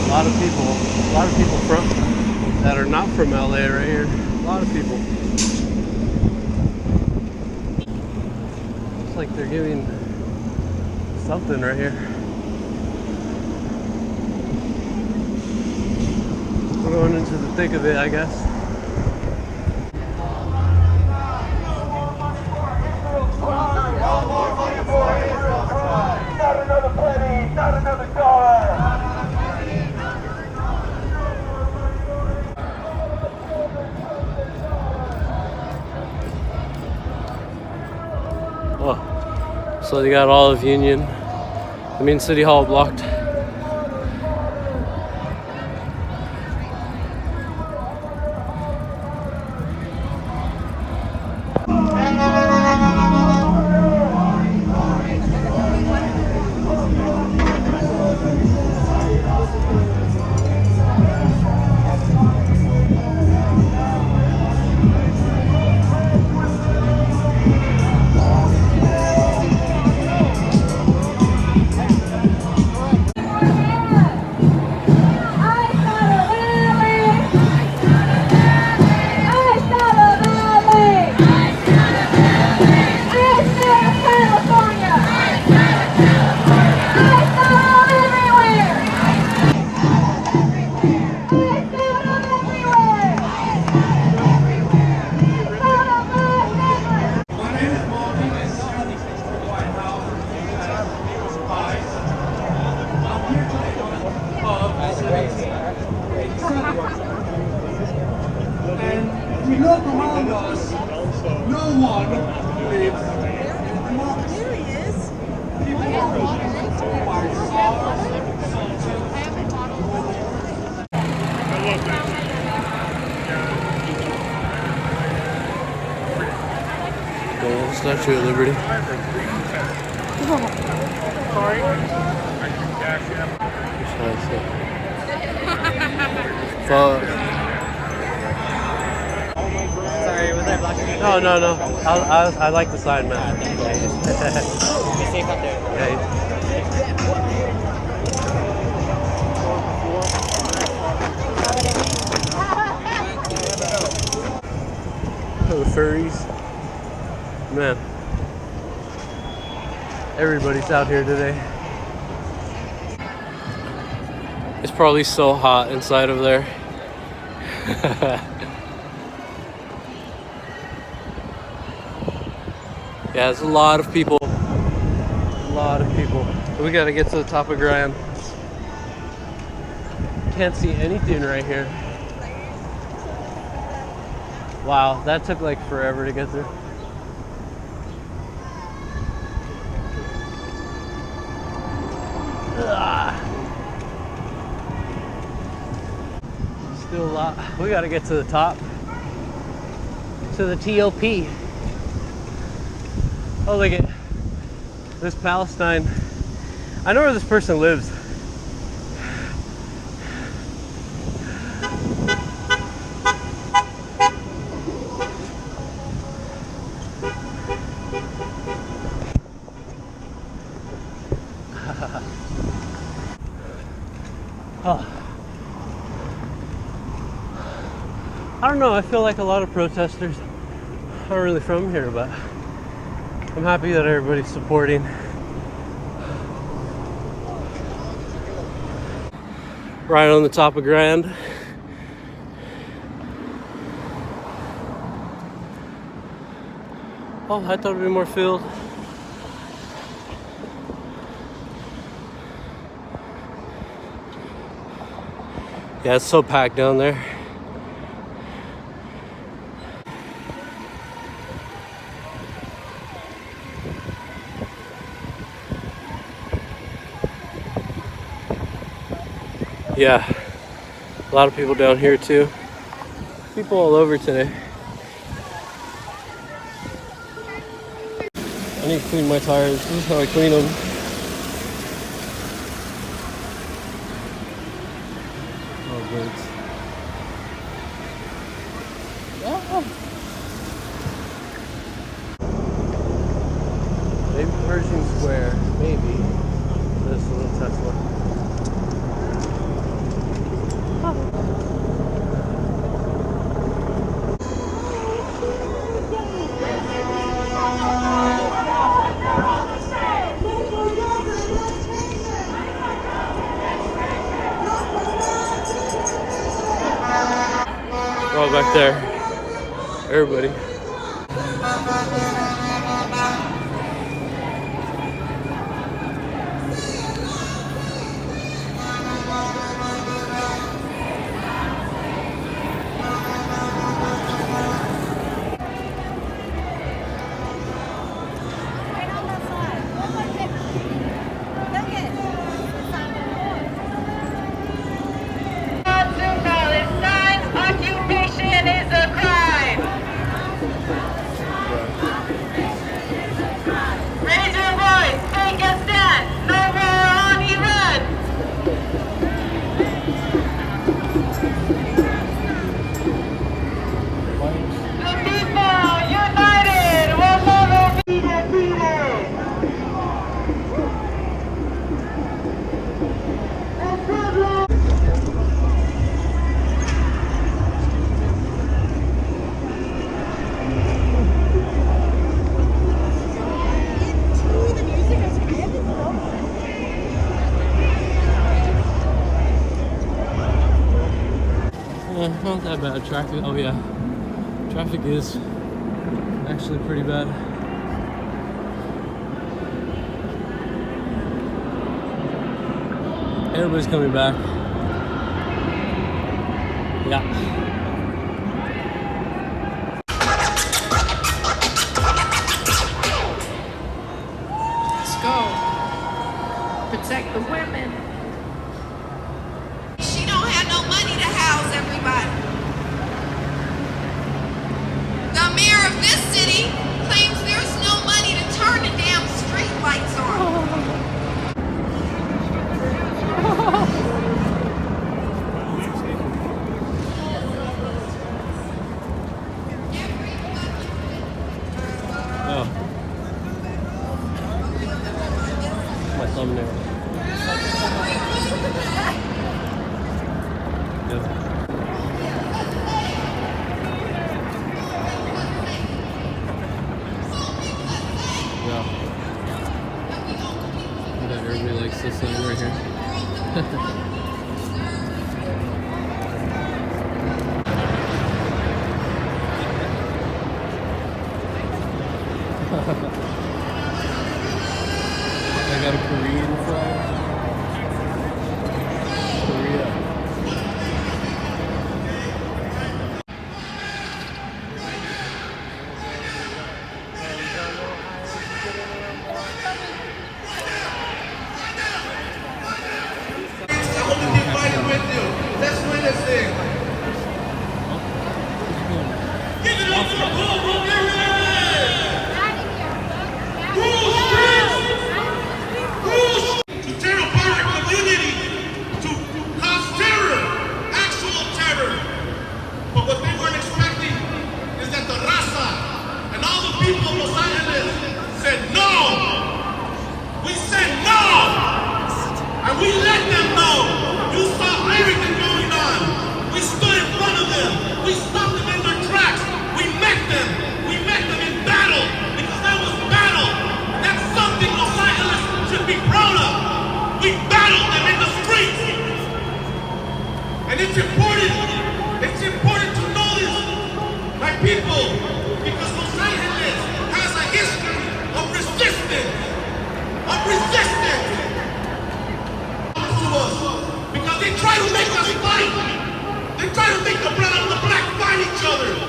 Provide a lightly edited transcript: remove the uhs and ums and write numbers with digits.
A lot of people from that are not from LA right here. A lot of people. It's like they're giving something right here. We're going into the thick of it, I guess. Not another penny, not another dollar. Oh, so they got all of Union, City Hall blocked. And we look around us, no one lives in democracy. There he is. People are by Statue of Liberty. Sorry. Sorry, was I blocking you? No. I like the sign, man. Be safe out there. Oh, the furries. Man. Everybody's out here today. It's probably so hot inside of there. Yeah, there's a lot of people. A lot of people. We gotta get to the top of Grand. Can't see anything right here. Wow, that took like forever to get through. Still a lot. We gotta get to the top. To the TOP. Oh, look at this Palestine. I know where this person lives. Oh. I don't know, I feel like a lot of protesters aren't really from here, but I'm happy that everybody's supporting. Right on the top of Grand. Oh, I thought it'd be more filled. Yeah, it's so packed down there. Yeah, a lot of people down here too. People all over today. I need to clean my tires. This is how I clean them. Oh, birds. Ah. Maybe Pershing Square. Maybe. This little Tesla. Oh, back there. Everybody. Not that bad. Traffic, oh yeah. Traffic is actually pretty bad. Everybody's coming back. Yeah. Let's go. Protect the women. She don't have no money to house everybody. The mayor of this city claims there's no money to turn the damn street lights on. Oh. My thumbnail. Yeah. Yeah. I bet everybody likes this sign right here. I got a Korean flag. Korea. I hope you get fighting with you. Let's win this thing. Give it up for the Gopro, to tear apart our community, to cause terror, actual terror. But what they weren't expecting is that the raza and all the people of Los Angeles said no. We said no. And we let them know. You saw everything going on. We stood in front of them. We stopped them in their tracks. We met them. We met them in battle. Because that was battle. That's something Los Angeles should be proud of. We battled them in the streets. And it's important to know this, my people, because Los Angeles has a history of resistance. To us. Because they try to make us fight. They try to make the brown and the black fight each other.